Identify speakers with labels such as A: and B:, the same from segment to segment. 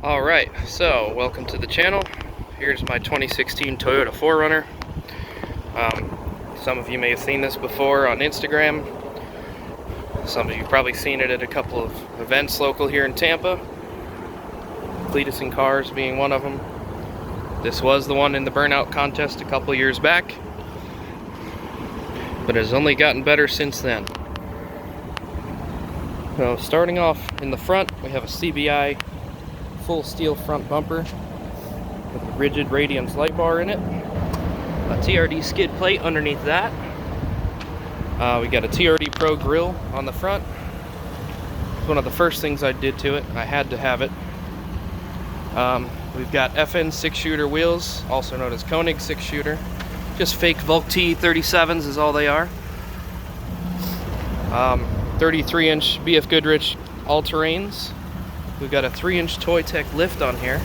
A: Alright, so welcome to the channel. Here's my 2016 Toyota 4Runner. Some of you may have seen this before on Instagram. Some of you probably seen it at a couple of events local here in Tampa. Cletus and Cars being one of them. This was the one in the burnout contest a couple years back, but it has only gotten better since then. So starting off in the front, we have a CBI full steel front bumper with a rigid Radiance light bar in it, a TRD skid plate underneath that. We got a TRD Pro grille on the front. It's one of the first things I did to it. I had to have it. We've got FN 6-shooter wheels, also known as Koenig 6-shooter. Just fake Volk T37s is all they are. 33-inch BF Goodrich all-terrains. We've got a 3-inch Toytec lift on here.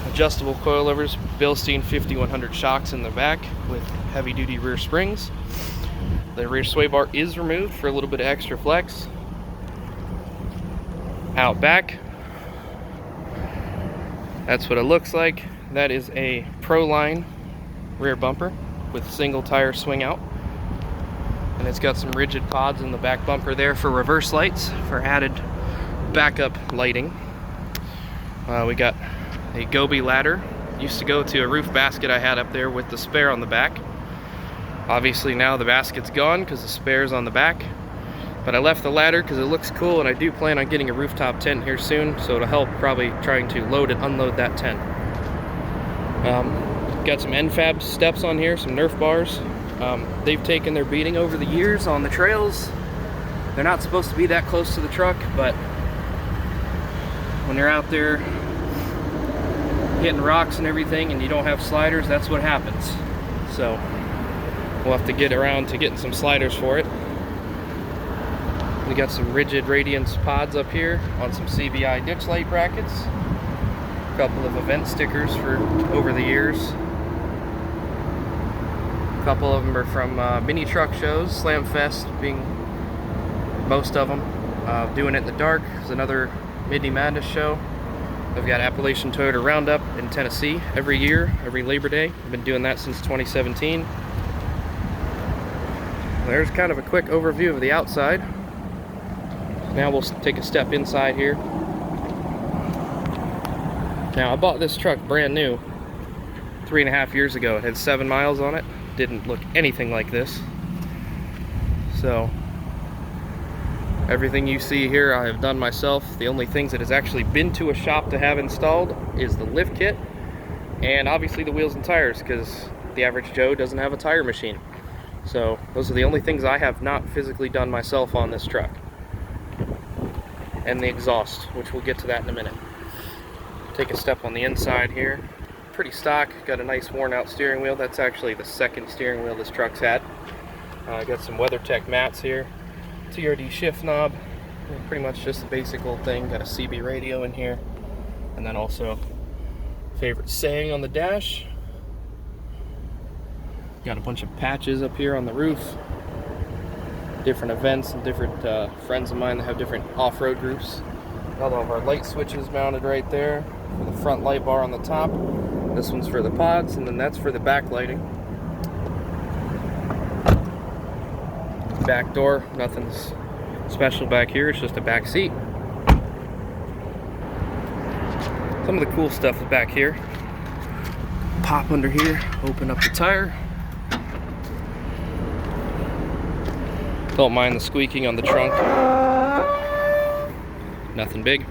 A: Adjustable coilovers, Bilstein 5100 shocks in the back with heavy-duty rear springs. The rear sway bar is removed for a little bit of extra flex. Out back, that's what it looks like. That is a Proline rear bumper with single tire swing out. And it's got some rigid pods in the back bumper there for reverse lights for added backup lighting. We got a GOBI ladder. Used to go to a roof basket I had up there with the spare on the back. Obviously now the basket's gone because the spare's on the back. But I left the ladder because it looks cool, and I do plan on getting a rooftop tent here soon, so it'll help probably trying to load and unload that tent. Got some Nfab steps on here, some Nerf bars. They've taken their beating over the years on the trails. They're not supposed to be that close to the truck, but when you're out there hitting rocks and everything and you don't have sliders, that's what happens. So we'll have to get around to getting some sliders for it. We got some rigid Radiance pods up here on some CBI ditch light brackets. A couple of event stickers for over the years. A couple of them are from mini truck shows, Slam Fest being most of them. Doing It in the Dark is another Midney Madness show. I've got Appalachian Toyota Roundup in Tennessee every year, every Labor Day. I've been doing that since 2017. There's kind of a quick overview of the outside. Now we'll take a step inside here. Now I bought this truck brand new 3.5 years ago. It had 7 miles on it. Didn't look anything like this. So everything you see here I have done myself. The only things that has actually been to a shop to have installed is the lift kit and obviously the wheels and tires, because the average Joe doesn't have a tire machine. So those are the only things I have not physically done myself on this truck. And the exhaust, which we'll get to that in a minute. Take a step on the inside here. Pretty stock, got a nice worn out steering wheel. That's actually the second steering wheel this truck's had. Got some WeatherTech mats here. TRD shift knob, pretty much just the basic old thing. Got a CB radio in here, and then also favorite saying on the dash. Got a bunch of patches up here on the roof, different events and different friends of mine that have different off-road groups. Got all of our light switches mounted right there for the front light bar on the top. This one's for the pods, and then that's for the backlighting. Back door, nothing's special back here, it's just a back seat. Some of the cool stuff is back here. Pop under here, open up the tire. Don't mind the squeaking on the trunk. Nothing big.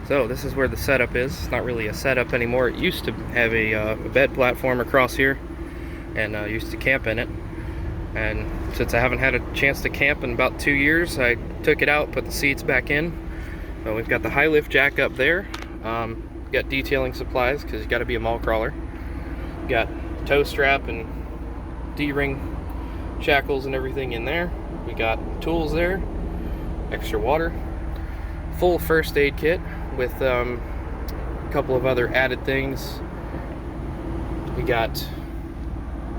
A: So this is where the setup is. It's not really a setup anymore. It used to have a bed platform across here, and I used to camp in it. And since I haven't had a chance to camp in about 2 years, I took it out, put the seats back in. So we've got the high lift jack up there. Got detailing supplies, because you got to be a mall crawler. Got toe strap and D-ring shackles and everything in there. We got tools there, extra water, full first aid kit with a couple of other added things. We got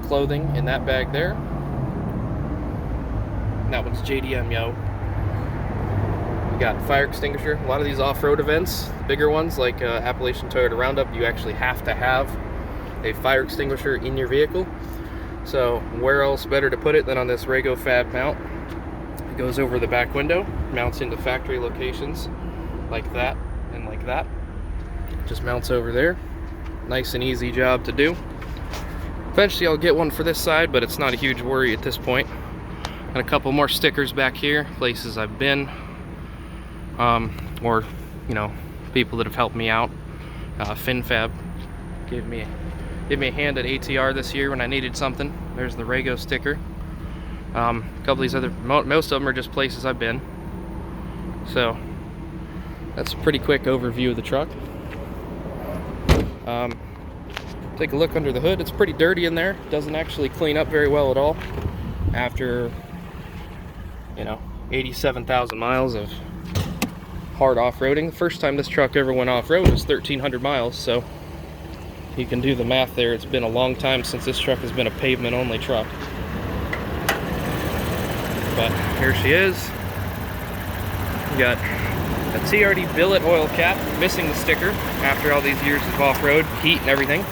A: clothing in that bag there. That one's JDM, yo. We got fire extinguisher. A lot of these off-road events, bigger ones like Appalachian Toyota Roundup, you actually have to have a fire extinguisher in your vehicle. So where else better to put it than on this Nfab mount? It goes over the back window, mounts into factory locations like that and like that. Just mounts over there. Nice and easy job to do. Eventually I'll get one for this side, but it's not a huge worry at this point. And a couple more stickers back here, places I've been, or you know, people that have helped me out. Nfab gave me a hand at ATR this year when I needed something. There's the Rego sticker. A couple of these other, most of them are just places I've been. So that's a pretty quick overview of the truck. Take a look under the hood. It's pretty dirty in there. Doesn't actually clean up very well at all after, you know, 87,000 miles of hard off-roading. The first time this truck ever went off-road was 1,300 miles, so you can do the math there. It's been a long time since this truck has been a pavement-only truck. But here she is. We got a TRD billet oil cap, missing the sticker after all these years of off-road, heat and everything.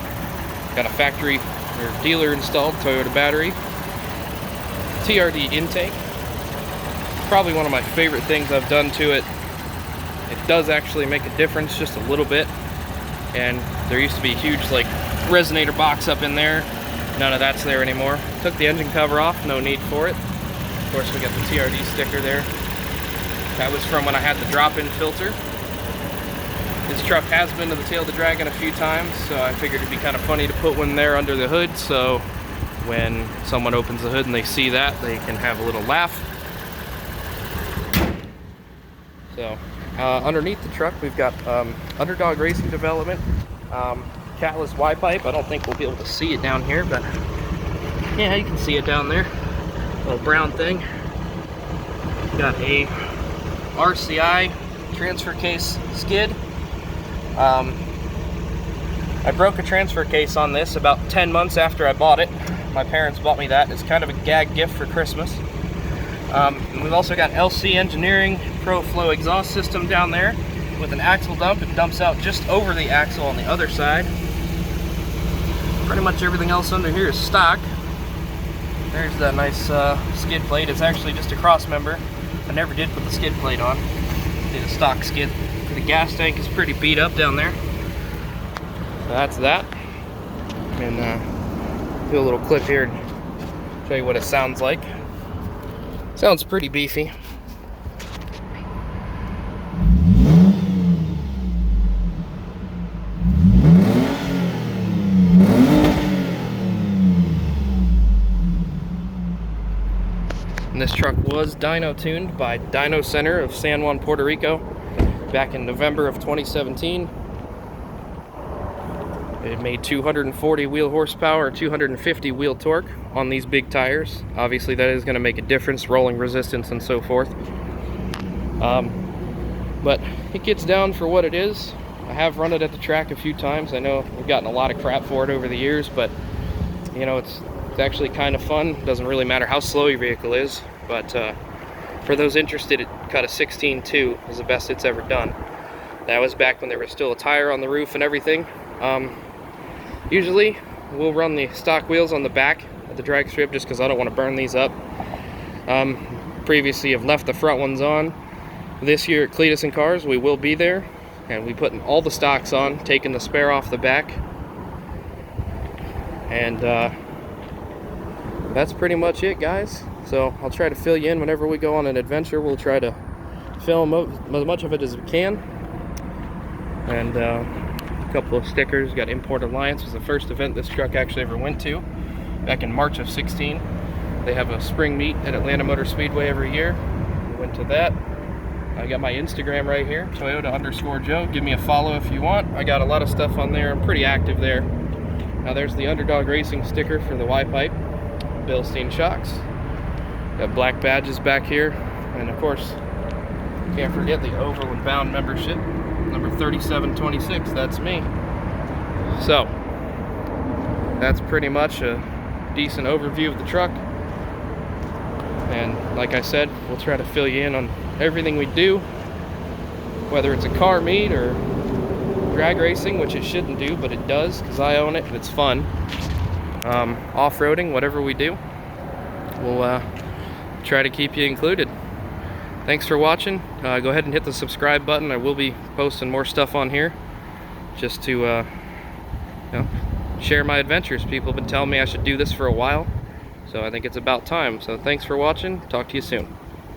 A: Got a factory or dealer installed Toyota battery. TRD intake. Probably one of my favorite things I've done to it. It does actually make a difference just a little bit. And there used to be a huge like resonator box up in there. None of that's there anymore. Took the engine cover off, no need for it. Of course we got the TRD sticker there. That was from when I had the drop-in filter. This truck has been to the Tail of the Dragon a few times, so I figured it'd be kind of funny to put one there under the hood, so when someone opens the hood and they see that, they can have a little laugh. So underneath the truck we've got Underdog Racing development, catless Y pipe. I don't think we'll be able to see it down here, but yeah, you can see it down there. Little brown thing. Got a RCI transfer case skid. I broke a transfer case on this about 10 months after I bought it. My parents bought me that. It's kind of a gag gift for Christmas. And we've also got LC Engineering Pro Flow exhaust system down there with an axle dump. It dumps out just over the axle on the other side. Pretty much everything else under here is stock. There's that nice skid plate. It's actually just a cross member. I never did put the skid plate on. Did a stock skid. The gas tank is pretty beat up down there. So that's that. And do a little clip here and show you what it sounds like. Sounds pretty beefy. And this truck was dyno tuned by DynoCenter of San Juan, Puerto Rico back in November of 2017. It made 240 wheel horsepower, 250 wheel torque on these big tires. Obviously that is going to make a difference, rolling resistance and so forth. But it gets down for what it is. I have run it at the track a few times. I know we've gotten a lot of crap for it over the years, but you know, it's actually kind of fun. It doesn't really matter how slow your vehicle is, but for those interested, it cut a 16.2 is the best it's ever done. That was back when there was still a tire on the roof and everything. Usually we'll run the stock wheels on the back of the drag strip just because I don't want to burn these up. Previously I've left the front ones on. This year at Cletus and Cars we will be there, and we putting all the stocks on, taking the spare off the back, and that's pretty much it, guys. So I'll try to fill you in whenever we go on an adventure. We'll try to film as much of it as we can. And a couple of stickers. Got Import Alliance. It was the first event this truck actually ever went to back in March of 16. They have a spring meet at Atlanta Motor Speedway every year. We went to that. I got my Instagram right here, Toyota_Joe. Give me a follow if you want. I got a lot of stuff on there. I'm pretty active there. Now there's the Underdog Racing sticker for the Y-pipe. Bilstein shocks. Got black badges back here. And of course, can't forget the Overland Bound membership. Number 3726, that's me. So, that's pretty much a decent overview of the truck. And like I said, we'll try to fill you in on everything we do. whether it's a car meet or drag racing, which it shouldn't do, but it does because I own it and it's fun. Off-roading, whatever we do, we'll try to keep you included. Thanks for watching. Go ahead and hit the subscribe button. I will be posting more stuff on here just to you know, share my adventures. People have been telling me I should do this for a while, so I think it's about time. So thanks for watching. Talk to you soon.